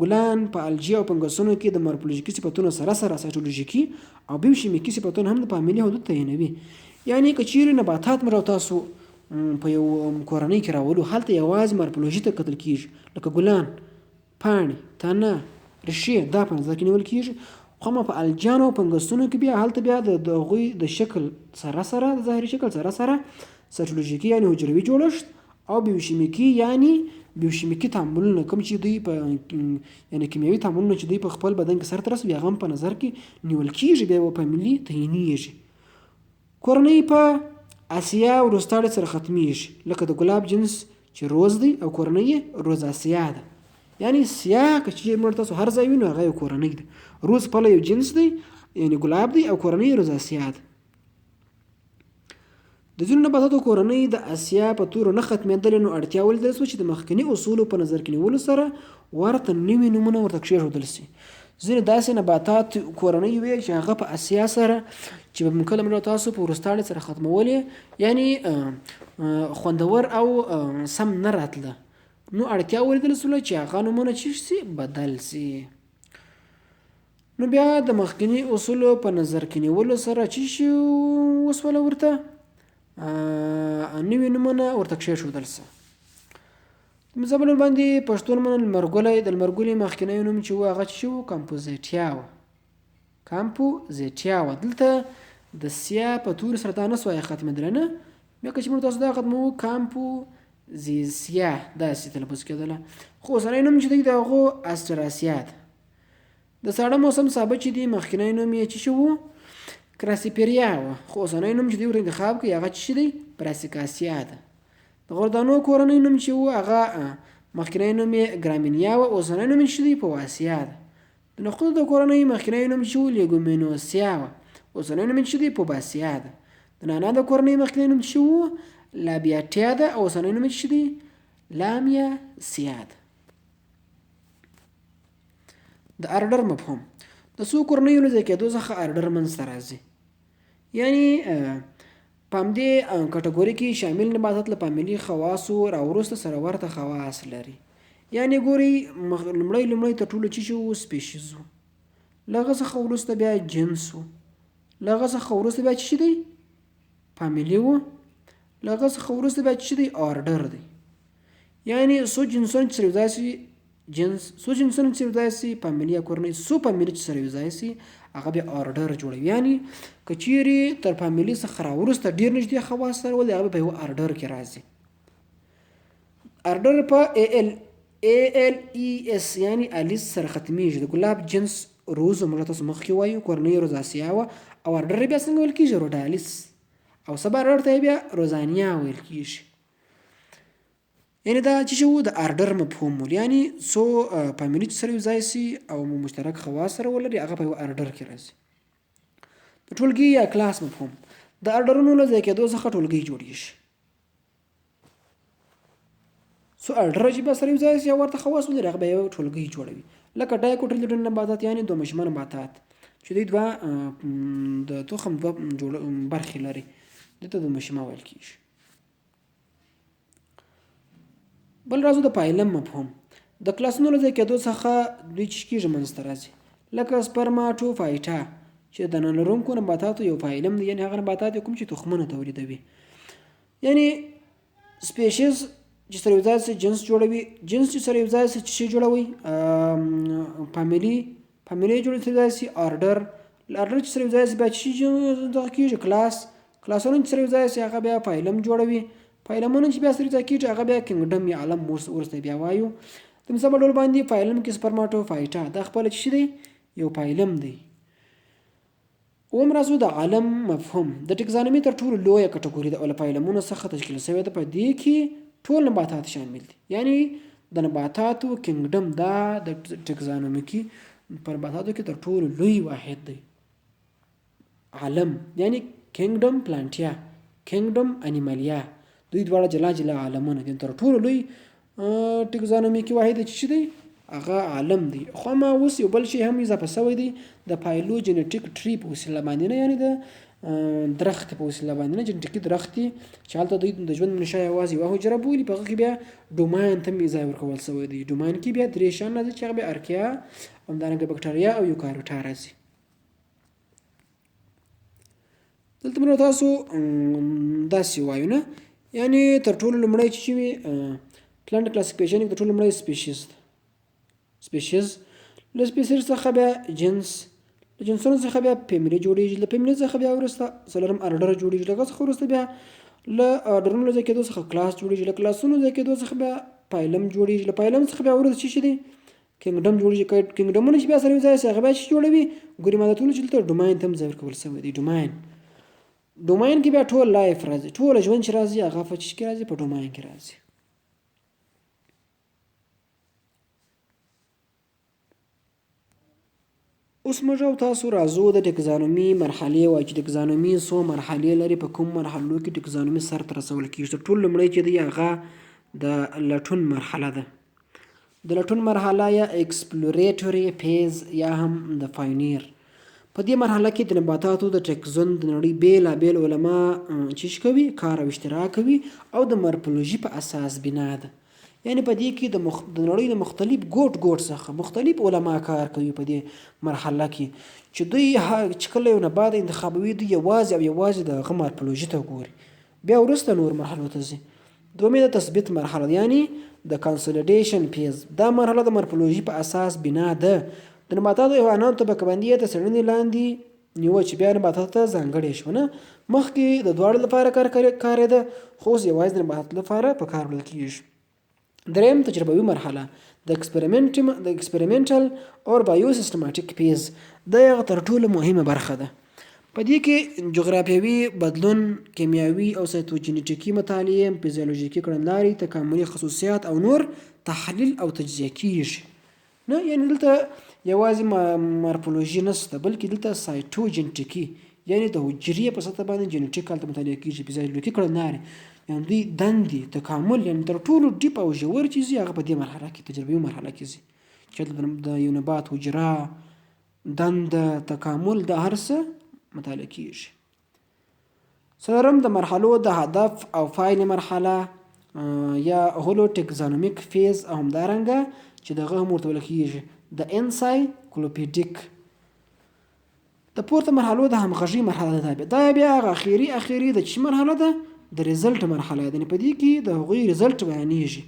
ګلان، په الجی او فنګسونو کې د مورفولوژیکي صفتونو سره سایټولوژیکي او بیوشیمیکي صفتونه هم د فامیلي حدود تعینوي. یعنی که چیرې نباتات موږ تاسو په یو کورنۍ کې راولو هلته یوازې مارفولوژي ته کتل کېږي لکه ګلان، پاڼې، تنه، ریښې دا په نظر کې نیول کېږي. خو په الجیانو او فنګسونو کې بیا هلته بیا د هغوی د شکل سره سره د ظاهري شکل سره سره سایټولوژیکي یعنې حجروي جوړښت او بیوشیمیکي یعنې بیوشیمیکي تعاملونه کوم چې دوی په یعنې کیمیاوي تعاملونه چې دوی په خپل بدن کې سرته رسوي هغه هم په نظر کې نیول کېږي بیا یوه فامیلي تعینېږي. کورنۍ په اسیا وروستاړې سره ختمیږي لکه د ګلاب جنس چې روز دی او کورنۍ یې روزاسیا ده. یعنې سیا که چې موږ تاسو هر ځای وینو هغه یو کورنۍ ده. روز پله یو جنس دی یعنې ګلاب دی او کورنۍ یې روزاسیا ده. د ځینو نباتاتو کورنۍ د اسیا په تورو نه ختمېدلې نو اړتیا ولیدل شوه چې د مخکیني اصولو په نظر کې نیولو سره ورته نوي نومونه ورته کېښودل شي. ځینې داسې نباتات کورنۍ وې چې هغه په اسیا سره چې به کله موږ تاسو په وروستاړې سره ختمولې یعنې خوندور او سم نه راتله نو اړتیا ولیدل شوه چې هغه نومونه چې شي بدل شي. نو بیا د مخکیني اصولو په نظر کې نیولو سره چې شي وسوله ورته نوي نومونه ورته کېښودل شي. مثال باندې پښتو نومونه لمرګلی د لمرګلي مخکینی نوم چې و هغه چې و کامپوزیټیا و. کامپوزیټیا و دلته د سیا په توري سره دا نه سوای ختمېدلی نه بیا که چې موږ تاسو دا ختموو کامپوزیسیا داسې تلفظ کېدله. خو اوسنی نوم چې دی د هغو اسټراسیا ده. د ساړه موسم سابه چې دی مخکینی نوم یې چې و کراسیپیریا و خو اوسنی نوم چې دی ور انتخاب کړي هغه چې دی براسیکاسیا ده. د غوردانو کورنۍ نوم چې و هغه مخکینی نوم یې ګرامینیا و اوسنی نوم چې دی پواسیا ده. د نخودو د کورنۍ مخکینی نوم چې و لیګومینوسیا و اوسنی نوم چې دی پوباسیا ده. د نانا د کورنۍ مخکینی نوم چې و لابیاتیا ده او اوسنی نوم چې دی لامیاسیا ده. د ارډر مفهوم د څو کورنیو له ځای کېدو څخه ارډر منځته راځي. یعنې په همدې کټګوري کې شامل نباتات له فامیلي خواصو راوروسته سره ورته خواص لري. یعنې ګورئ لومړی تر ټولو چې شي و سپیشیز و له هغه څخه وروسته بیا جنس و له هغه څخه وروسته بیا چې دی فامیلي و له هغه څخه وروسته بیا چې دی ارډر دی. یعنې څو جنسونه چې سره یو ځای شي جنس څو جنسونه چې سره یو ځای شي فامیلي یا کورنۍ څو فامیلي چې سره یو ځای شي هغه بیا ارډر جوړوي. یعنې که چیرې تر فامیلي څخه راوروسته ډېر نږدې خواص سره ولري هغه په یوه ارډر کې راځي. ارډر په ALES یعنې الیس سره ختمیږي. د ګلاب جنس روز موږ تاسو مخکې وایو کورنۍ روزاسیا وه او ارډر بیا څنګه ویل کېږي روډالیس او سبا ارډر ته بیا روزانیا ویل کېږي. یعنې دا چې شو د ارډر مفهوم ول یعنې څو فامیلي چې سره یو ځای شي او مشترک خواص سره ولري هغه په یو ارډر کې راځي. د ټولګي یا کلاس مفهوم د ارډرونو له ځای کېدو څخه ټولګي جوړېږي. څو ارډر چې بیا سره یو ځای شي او ورته خواص ولري هغه به یو ټولګي جوړوي. لکه ډایکوټیلیډن نباتات یعنې دوه مشمه نباتات چې دوی دوه د تخم دوه برخې لري دې ته دوه مشمه ویل کېږي. بل راځو د پایلم مفهوم د کلاسونو له ځای کېدو څخه دوی چې کېږي منځته راځي لکه سپرماټوفایټا چې د نلرونکو نباتاتو یو پایلم دی. یعنې هغه نباتات کوم چې تخمونه تولیدوي. یعنې سپیشیز چې سره یو ځای شي جنس جوړوي. جنس چې سره یو ځای شي چې جوړوي فامیلي جوړوي سره ځای شي ارډر چې سره یو ځای شي بیا چې دغه کېږي کلاسونه چې سره یو ځای شي هغه بیا پایلم جوړوي. پایلمونه چې بیا سره یو ځای کېږي هغه بیا کینګډم یا عالم ورسته بیا وایو. د مثال په ډول باندې پایلم کې سپرماټوفایټا دا خپله چې دی یو پایلم دی. اووم راځو د عالم مفهوم د ټکزانومي تر ټولو لویه کټګوري ده او له پایلمونو څخه تشکیل شوې ده. په دې کې ټول نباتات شامل دي. یعنې د نباتاتو کینګډم دا د ټکزانومي کې په نباتاتو کې تر ټولو لوی واحد دی. عالم یعنې کینګډم پلانټیا کینګډم انیمالیا دوی دواړه جلا جلا عالمونه دي. تر ټولو لوی ټکزانومیکي واحد چې دی هغه عالم دی. خو ما اوس یو بل شی هم اضافه شوی دی د پایلوجینټیک ټری په وسیله باندې نه یعنې د درخت په وسیله باندې نه جنټیکي درخت دی چې هلته دوی د ژوند منشا یوازې یوه حجره بولي. په هغه کې بیا ډوماین ته هم اضافه ورکول شوی دی. ډوماین کې بیا درې شیان راځي چې هغه بیا ارکیا همدارنګه بکټریا او یوکاریوټا راځي. دلته موږ تاسو داسې وایو نه یعنې تر ټولو لومړی چې وي پلانټ کلاسیفیکیشن کې تر ټولو لومړی سپیشیز له سپیشیز څخه بیا جنس، له جنسونو څخه بیا فیملي جوړیږي، له فیملي څخه بیا وروسته څلورم ارډر جوړیږي، له هغه څخه وروسته بیا له ارډرونو له ځای کېدو څخه کلاس جوړیږي، له کلاسونو ځای کېدو څخه بیا پایلم جوړیږي، له پایلم څخه بیا وروسته چې دی کینګډم جوړیږي. کینګډمونه چې بیا سره یو ځای شي هغه بیا چې جوړوي ګوري مادتونو چې دلته ډوماین ته هم ځای ورکول شوی دی. ډوماین کې بیا ټول لایف راځي، ټول ژوند چې راځي هغه په چې کې راځي په ډوماین کې راځي. اوس موږ او تاسو راځو د ټکزانومي مرحلې وایي چې ټکزانومي څو مرحلې لري، په کوم مرحلو کې ټکزانومي سر ته رسول کېږي. تر ټولو لومړی چې دی هغه د لټون مرحله ده. د لټون مرحله یا ایکسپلوریټوري فیز یا هم د پاینیر. په دې مرحله کې د نباتاتو د ټکزون د نړۍ بیلابیل علما چې کوي کار او اشتراک کوي او د مورفولوژي په اساس بنا ده. یعنی په دې کې د نړۍ د مختلف ګوټ څخه مختلف علما کار کوي په دې مرحله کې چې دوی چې کله یو نبات انتخابوي دوی یوازې د هغه مورفولوژي ته ګوري. بیا وروسته نور مرحلو ته ځي. دومې د تثبیت مرحله یعنی د کانسولیډیشن فیز. دا مرحله د مورفولوژي په اساس بنا ده. د نباتاتو حیواناتو طبقه بندي تر څېړنې لاندې نیوه چې بیا نباتاتو ته ځانګړې شوه. نه مخکې د دواړو لپاره کارېده خو اوس یوازې د نباتاتو لپاره په کار وړل کېږي. درېیم تجربوي مرحله د ایکسپریمنټل اور بایو سیستماتیک فیز. دا یو تر ټولو مهمه برخه ده. په دې کې جغرافیوي بدلون، کیمیاوي او سایتوجینیټیکي مطالعې، فزیولوژیکي کړنلارې، تکاملي خصوصیات او نور تحلیل او تجزیه کېږي. نه یعنی دلته یوازې مورفولوژي نشته بلکې دلته سایتوجینیټیکي یعنی د حجرې په سطح باندې جینیټیک هلته مطالعه کېږي. فزیولوژیکي کړنلارې یعنی دوی دندې، تکامل یعنی تر ټولو ډیپ او ژور چې ځي هغه په دې مرحله کې تجربوي مرحله کې ځي چې د یو نبات حجره، دنده، تکامل د هر څه مطالعه کېږي. څلورم د مرحلو د هدف او پایلې مرحله یا هولوټکزانومیک فیز او همدارنګه چې دغه هم ورته ویل کېږي د انسایکلوپیډیک. د پورته مرحلو د همغږي مرحله ده. دا بیا هغه اخیری د چې مرحله ده د ریزلټ مرحله ده. په دې کې د هغوی ریزلټ بیانېږي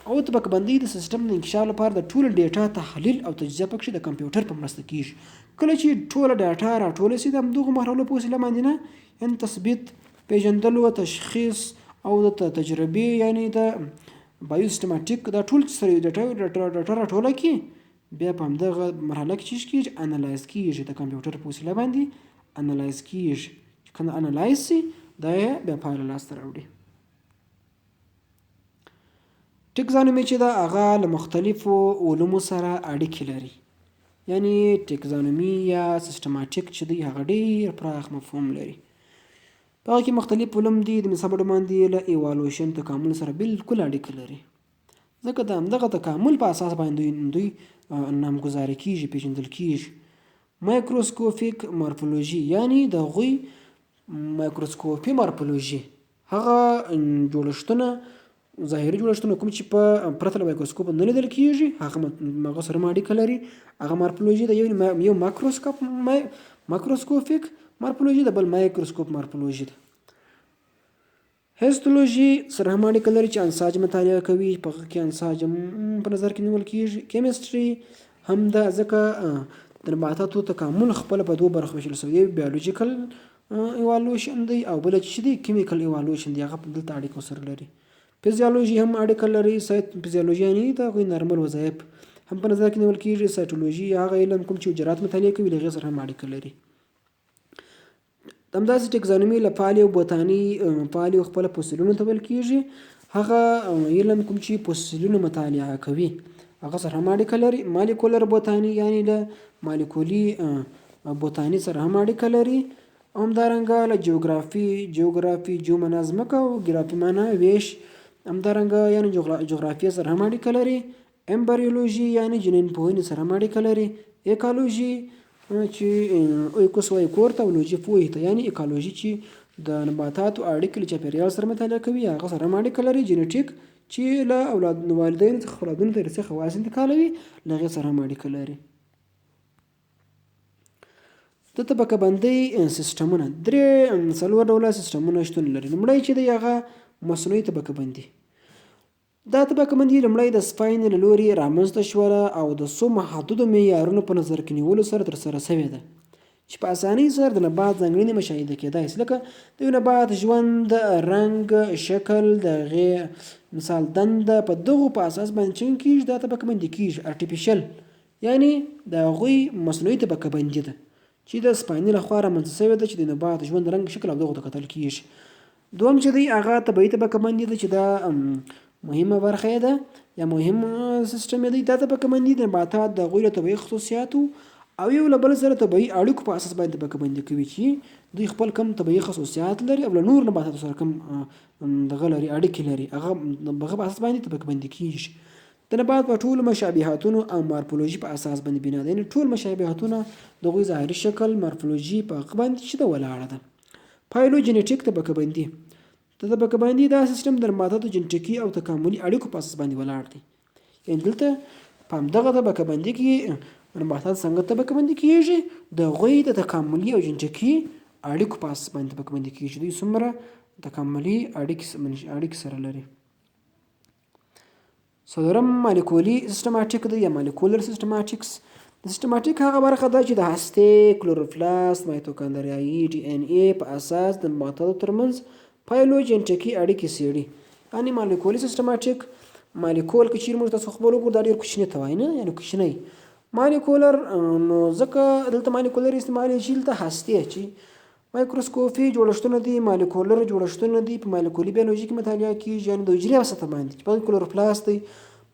او طبقه بندي د سیستم د انکشاف لپاره د ټولو ډیټا تحلیل او تجزیه پکې د کمپیوټر په مرسته کېږي. کله چې ټوله ډیټا راټوله شي د همدغو مرحلو په وسیله باندې نه یعنې تثبیت، پیژندلو، تشخیص او د تجربې یعنې د بایو سیستماتیک دا ټول چې سره ډیټا راټوله کړي بیا په همدغه مرحله کې چې کېږي انالایز کېږي، د کمپیوټر په وسیله باندې انالایز کېږي. چې کله انالایز شي دا یې بیا پایله لاسته راوړي. ټکزانومي چې ده هغه له مختلفو علومو سره اړیکې لري. یعنی ټکزانومي یا سیستماتیک چې دی هغه ډېر پراخ مفهوم لري. په هغه کې مختلف علوم دي. د مثال په ډول باندې له ایوالوشن تکامل سره بالکل اړیکه لري ځکه د همدغه تکامل په اساس باندې دوی نامګذاري کېږي، پیژندل کېږي. مایکروسکوپیک مورفولوژي یعنی د هغوی مایکروسکوپي مورفولوژي هغه جوړښتونه، ظاهري جوړښتونه کوم چې په پرته له مایکروسکوپ نه لیدل کېږي هغه سره اړیکه لري. هغه مورفولوژي د یو ماکروسکوپیک مورفولوژي د بل مایکروسکوپ مورفولوژي ده. هیستولوژي سره هم اړیکه لري چې انساج مطالعه کوي، په هغه کې انساج په نظر کې نیول کېږي. کیمستري هم ده ځکه د نباتاتو تکامل خپله په دوه برخو ویشل شوی دی، بیولوژیکل ایوالوشن دی او بله چې دی کیمیکل ایوالوشن دی، هغه دلته اړیکه سره لري. فزیولوژي هم اړیکه لري. فزیولوژي یعنې د هغوی نارمل وظایف هم په نظر کې نیول کېږي. سایټولوژي هغه علم کوم چې حجرات مطالعه کوي له هغې سره هم اړیکه لري. همداسې ټکزانومي له پالې خپله فوسیلونو ته ویل کېږي. هغه علم کوم چې فوسیلونو مطالعه کوي هغه سره هم اړیکه لري. مالیکولر بوتاني یعنې له مالیکولي بوتاني سره هم اړیکه لري. همدارنګه له جیوګرافي جو معنا ځمکه او ګرافي معنا ویش، همدارنګه یعنې جغرافیه سره هم اړیکه لري. امبریولوژي یعنې جنین پوهنې سره هم اړیکه لري. ایکالوژي چې اویکوس وایي کور ته او لوژي پوهې ته یعنې ایکالوژي چې د نباتاتو اړیکې له چاپېریال سره مطالعه کوي هغه سره هم اړیکه لري. جینیټیک چې له والدینو څخه اولادونو ته ارثي خواص انتقالوي له هغې سره هم اړیکه لري. د طبقه بندۍ سیستمونه 3 ډوله سیستمونه شتون لري. لومړی چې دی هغه مصنوعي طبقه بندي. دا طبقه بندي لومړی د سپاین له لوري رامنځته شوله او د څو محدودو معیارونو په نظر کې نیولو سره ترسره شوې ده چې په اسانۍ سره د نبات ځانګړنې مشاهده کېدای شي، لکه د یو نبات ژوند، رنګ، شکل، د هغې مثال دنده په دغو په اساس باندې چې کېږي دا طبقه بندي کېږي. ارټیفیشل یعنی د هغوی مصنوعي طبقه بندي ده چې د سپایني لخوا رامنځته شوې ده چې د نبات ژوند، رنګ، شکل او دغو ته کتل کېږي. دویم چې دی هغه طبیعي طبقه بندي ده چې دا مهمه برخه ده یا مهم سیستم دی. دا طبقه بندي د نباتات د هغوی له طبیعي خصوصیاتو او یو له بل سره طبیعي اړیکو په اساس باندې طبقه بندي کوي چې دوی خپل کم طبیعي خصوصیات لري او له نور نباتاتو سره کم دغه لري، اړیکې لري، هغه په اساس باندې طبقه بندي کېږي. د نبات په ټولو مشابهتونو او مارفولوژي په اساس باندې بنا ده، یعنې ټول مشابهتونه د هغوی ظاهري شکل، مارفولوژي په هغه باندې چې ده ولاړه ده. فایلوجینیټیک طبقه بندي. د طبقه بندي دا سیستم د نباتاتو جنټیکي او تکاملي اړیکو په اساس باندې ولاړ دی. یعنې دلته په همدغه طبقه بندي کې نباتات څنګه طبقه بندي کېږي؟ د هغوی د تکاملي او جنټیکي اړیکو په اساس باندې طبقه بندي کېږي. دوی څومره تکاملي اړیکې سره لري. څلورم مالیکولي سیستماتیک دی یا مالیکولر سیستماتیکس. د سیستماتیک هغه برخه ده چې د هستې، کلوروپلاست، مایتوکاندریایي، ډي ان اے په اساس د نباتاتو ترمنځ فایلوجنټیکي اړیکې څېړي. یعنې مالیکولي سیستماتیک مالیکول که چیرې موږ تاسو خبر وکړو دا ډېر کوچني ته وایي نه، یعنې کوچنی. مالیکولر نو ځکه دلته مالیکولر استعمال یې چې دلته هستې چې مایکروسکوپي جوړښتونه دي، مالیکولر جوړښتونه دي په مالیکولي بیولوژي کې مطالعه کېږي، یعنې د حجرې په سطح باندې چې په کلوروپلاست دی،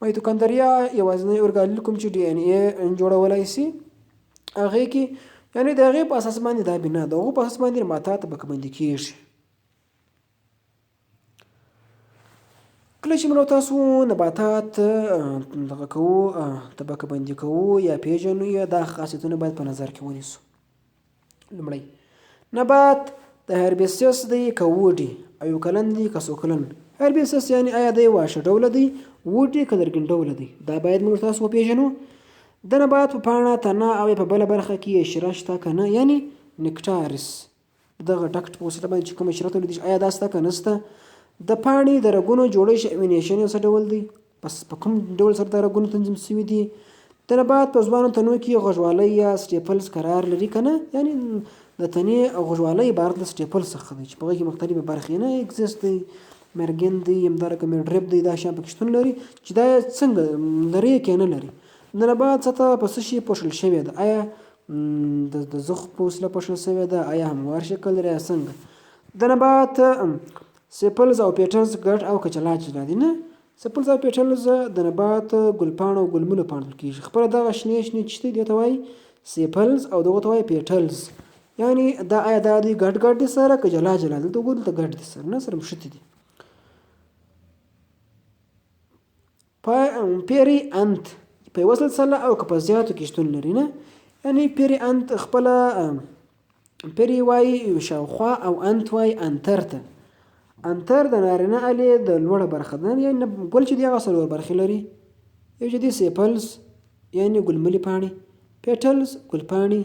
مایتوکاندریا یوازینی ارګانیل کوم چې ډي ان اے جوړولی شي هغې کې، یعنې د هغې په اساس باندې دا بنا د هغو په اساس باندې نباتات طبقه بندي کېږي. کله چې موږ تاسو نباتات دغه کوو، طبقه بندي کوو یا پیژنو، یا دا خاصیتونه باید په نظر کې ونیسو. لومړی نبات د هربیسیس دی که وډي او یو کلن دی که څو کلن. هربیسیس یعنې آیا دی واښه ډوله دی، وډي که لرګین ډوله دی. دا باید موږ تاسو وپیژنو. د نبات په پاڼه، تنه او یا په بله برخه کې یې شیره شته که نه، یعنې نیکټارس دغه ډکټ په وسیله باندې چې کومه شیره تولیدېږي آیا دا شته که نه شته. د پاڼې د رګونو جوړښت امینیشن یو څه ډول دی، پس په کوم ډول سره د رګونو تنظیم شوي دي. د نبات په ځوانو تنو کې غوږوالۍ یا سټیپلز قرار لري که نه، یعنې د تنې غوږوالۍ عبارت له سټیپل څخه دی چې په هغې کې مختلفې برخې نه اګزیست دی، مرګین دی، همدارنګه میډریب دی، دا شیان پکې شتون لري چې دا څنګه لري کې نه لري. د نبات سطحه په څه شي پوښل شوې ده؟ آیا د زخ په وسیله پوښل شوې ده؟ آیا هموار شکل لري؟ څنګه؟ د نبات سیپلز او پیټلز ګډ او که جلا جلا دي؟ نه، سیپلز او پیټلز د نبات ګلپاڼو او ګلمونو پاڼل کېږي. خپله دغه شنې شنې چې دي دې ته وایي سیپلز او دغو ته وایي پیټلز. یعنې دا آیا دا دوی ګډ ګډ دي سره که جلا جلا؟ دلته وګورو دلته ګډ دي سره، نه سره مښتي دي. پیری انت په یوه سلسله او که په زیاتو کې شتون لري. نه، یعنې پیری انت خپله پیری وایي شاوخوا او انت وایي انتر ته. انتر د نارینه الې د لوړه برخه ده، یعنې ګل چې دی هغه څلور برخې لري. یو چې دی سیپلز یعنې ګلملې پاڼې، پیټلز ګلپاڼې،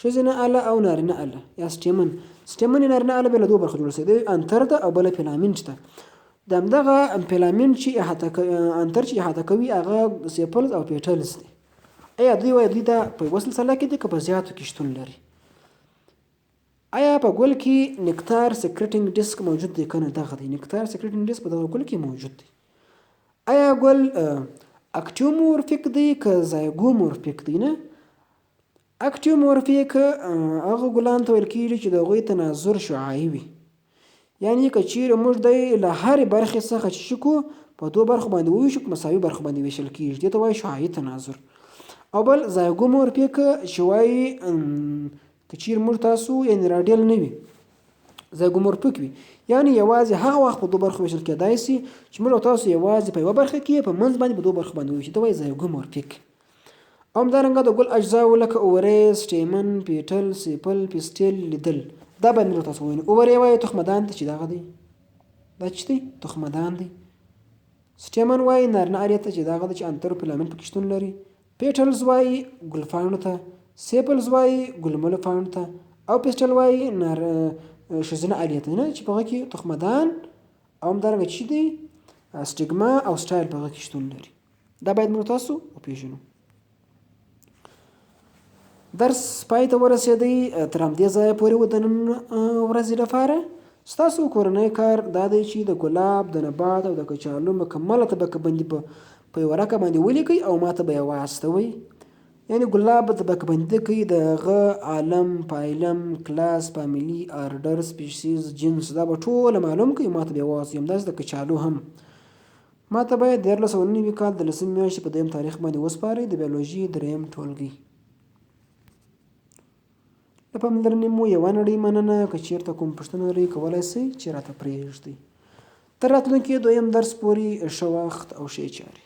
ښځینه اله او نارینه اله یا سټیمن. سټیمن یې نارینه اله بیا له دوو برخو جوړ شوی دی، انتر ده او بله فیلامنټ ده. د همدغه فیلامنټ چې انتر چې احاطه کوي هغه سیپلز او پیټلز دی. آیا دوی وایي دوی دا په یوه سلسله کې دي که په زیاتو کې شتون لري؟ آیا په ګل کې نیکتار سیکریټینګ ډیسک موجود دی که نه؟ دغه دی نیکتار سیکریټینګ ډیسک په دغه ګل کې موجود دی. آیا ګل اکټیومورفیک دی که زایګومورفیک دی؟ نه، اکټیومورفیک هغه ګلانو ته ویل کېږي چې د هغوی تناظر شعاعي وي، یعنې که چیرې موږ دی له هرې برخې څخه چې شکو په دوو برخو باندې وویشو په مساوي برخو باندې ویشل کېږي، دې ته وایي شعاعي تناظر. او بل زایګومورفیک چې وایي که چیرې موږ تاسو یعنې راډیل نه وي، زایګومورفیک وي، یعنې یوازې هغه وخت په دوو برخو ویشل کېدای شي چې موږ تاسو یوازې په یوه برخه کې په منځ باندې په دوو برخو باندې وویشي، ته وایي زایګومورفیک. او همدارنګه د ګل اجزاو لکه اوریز، سټیمن، پیټل، سیپل، پیسټل لیدل دا باید موږ تاسو ووینو. اوری وایي تخمدان ته چې دغه دی، دا چې دی تخمدان دی. سټیمن وایي نارینه الې ته چې دغه دی چې انتر فیلامنټ پکې شتون لري. پیټلز وایي ګلپاڼو ته، سیپلز وایي ګلملو پاڼو ته، او پیسټل وایي ښځینه الې ته، نه چې په هغه کې تخمدان او همدارنګه چې دی سټیګما او سټایل په هغه کې شتون لري. دا باید موږ تاسو وپېژنو. درس پای ته ورسېدی. تر همدې ځایه پورې و د نن ورځې لپاره. ستاسو کورنی کار دا دی چې د ګلاب، د نبات او د کچالو مکمله طبقه بندي په یوه ورقه باندې ولیکئ او ماته به یې واستوئ. یعنې ګلاب طبقه بندي کوي د هغه عالم، پایلم، کلاس، فامیلي، آرډر، سپیشیز، جنس، دا به ټوله معلوم کړئ، ماته به یې واستوئ. همداسې د کچالو هم ماته باید 1999 کال د 10 میاشتې په 2 تاریخ باندې وسپارئ د بیولوژي 3یم ټولګي. له پاملرنې مو یوه نړۍ مننه. که چېرته کوم پوښتنه لرئ کولی شئ چې راته پرېږدئ. تر راتلونکي 2یم درس پورې ښه وخت او ښې چارې.